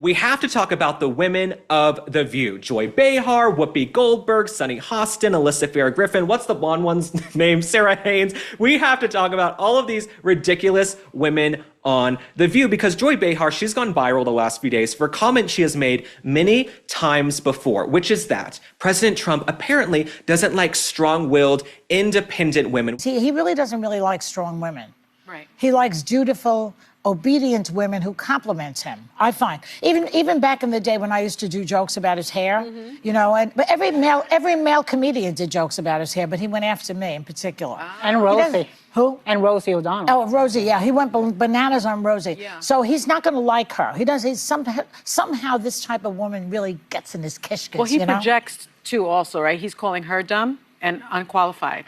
We have to talk about the women of The View. Joy Behar, Whoopi Goldberg, Sunny Hostin, Alyssa Farah Griffin. What's the blonde one's name? Sarah Haynes. We have to talk about all of these ridiculous women on The View because Joy Behar, she's gone viral the last few days for a comment she has made many times before, which is that President Trump apparently doesn't like strong-willed, independent women. He really doesn't really like strong women. Right. He likes dutiful, obedient women who compliment him, I find. Even back in the day when I used to do jokes about his hair, you know, but every male comedian did jokes about his hair, but he went after me in particular. And Rosie. Who? And Rosie O'Donnell. Oh, Rosie, yeah. He went bananas on Rosie. Yeah. So he's not going to like her. He's somehow this type of woman really gets in his kishkis, Well, he you know? projects too also, right? He's calling her dumb and unqualified.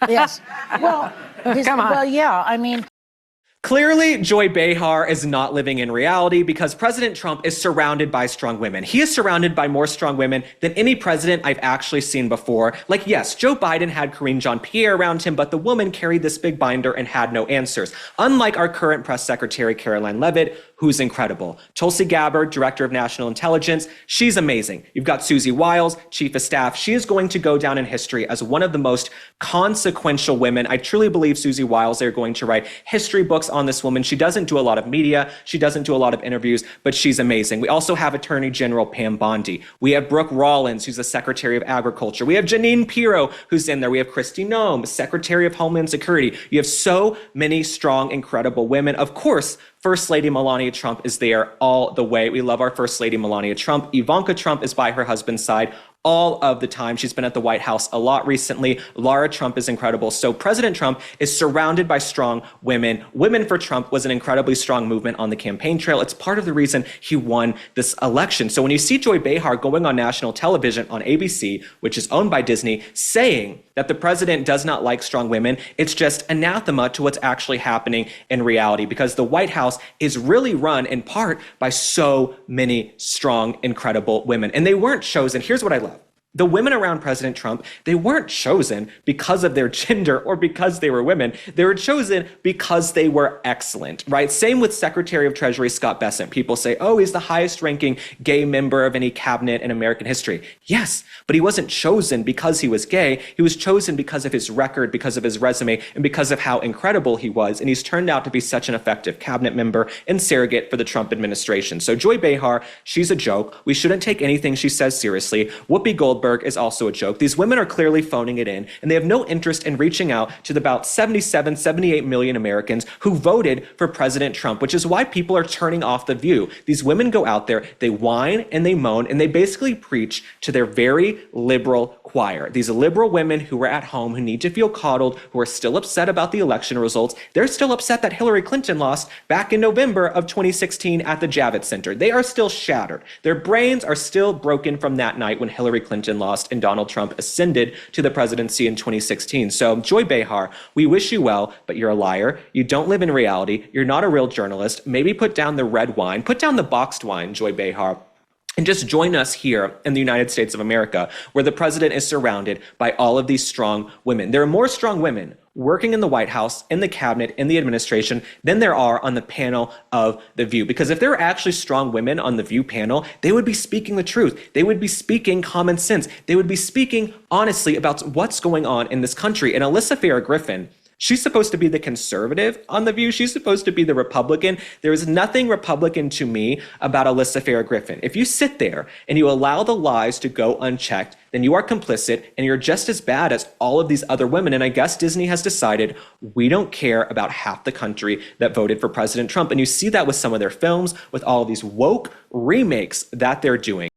Yes. Well, Come on. Well, yeah, I mean... Clearly, Joy Behar is not living in reality because President Trump is surrounded by strong women. He is surrounded by more strong women than any president I've actually seen before. Like, yes, Joe Biden had Karine Jean-Pierre around him, but the woman carried this big binder and had no answers. Unlike our current press secretary, Caroline Leavitt, who's incredible. Tulsi Gabbard, Director of National Intelligence, she's amazing. You've got Susie Wiles, Chief of Staff. She is going to go down in history as one of the most consequential women. I truly believe Susie Wiles, they're going to write history books on this woman. She doesn't do a lot of media. She doesn't do a lot of interviews, but she's amazing. We also have Attorney General Pam Bondi. We have Brooke Rollins, who's the Secretary of Agriculture. We have Janine Pirro, who's in there. We have Kristi Noem, Secretary of Homeland Security. You have so many strong, incredible women. Of course, First Lady Melania Trump is there all the way. We love our First Lady Melania Trump. Ivanka Trump is by her husband's side all of the time. She's been at the White House a lot recently. Lara Trump is incredible. So President Trump is surrounded by strong women. Women for Trump was an incredibly strong movement on the campaign trail. It's part of the reason he won this election. So when you see Joy Behar going on national television on ABC, which is owned by Disney, saying that the president does not like strong women, it's just anathema to what's actually happening in reality because the White House is really run in part by so many strong, incredible women. And they weren't chosen. Here's what I love. The women around President Trump, they weren't chosen because of their gender or because they were women. They were chosen because they were excellent, right? Same with Secretary of Treasury Scott Bessent. People say, oh, he's the highest ranking gay member of any cabinet in American history. Yes, but he wasn't chosen because he was gay. He was chosen because of his record, because of his resume, and because of how incredible he was. And he's turned out to be such an effective cabinet member and surrogate for the Trump administration. So Joy Behar, she's a joke. We shouldn't take anything she says seriously. Whoopi Goldberg is also a joke. These women are clearly phoning it in, and they have no interest in reaching out to the about 77, 78 million Americans who voted for President Trump, which is why people are turning off The View. These women go out there, they whine and they moan, and they basically preach to their very liberal choir. These liberal women who are at home, who need to feel coddled, who are still upset about the election results. They're still upset that Hillary Clinton lost back in November of 2016 at the Javits Center. They are still shattered. Their brains are still broken from that night when Hillary Clinton lost and Donald Trump ascended to the presidency in 2016. So Joy Behar, we wish you well, but you're a liar. You don't live in reality. You're not a real journalist. Maybe put down the red wine, put down the boxed wine, Joy Behar, and just join us here in the United States of America, where the president is surrounded by all of these strong women. There are more strong women working in the White House, in the cabinet, in the administration, than there are on the panel of The View. Because if there are actually strong women on The View panel, they would be speaking the truth. They would be speaking common sense. They would be speaking honestly about what's going on in this country. And Alyssa Farah Griffin, she's supposed to be the conservative on The View. She's supposed to be the Republican. There is nothing Republican to me about Alyssa Farah Griffin. If you sit there and you allow the lies to go unchecked, then you are complicit and you're just as bad as all of these other women. And I guess Disney has decided we don't care about half the country that voted for President Trump. And you see that with some of their films, with all of these woke remakes that they're doing.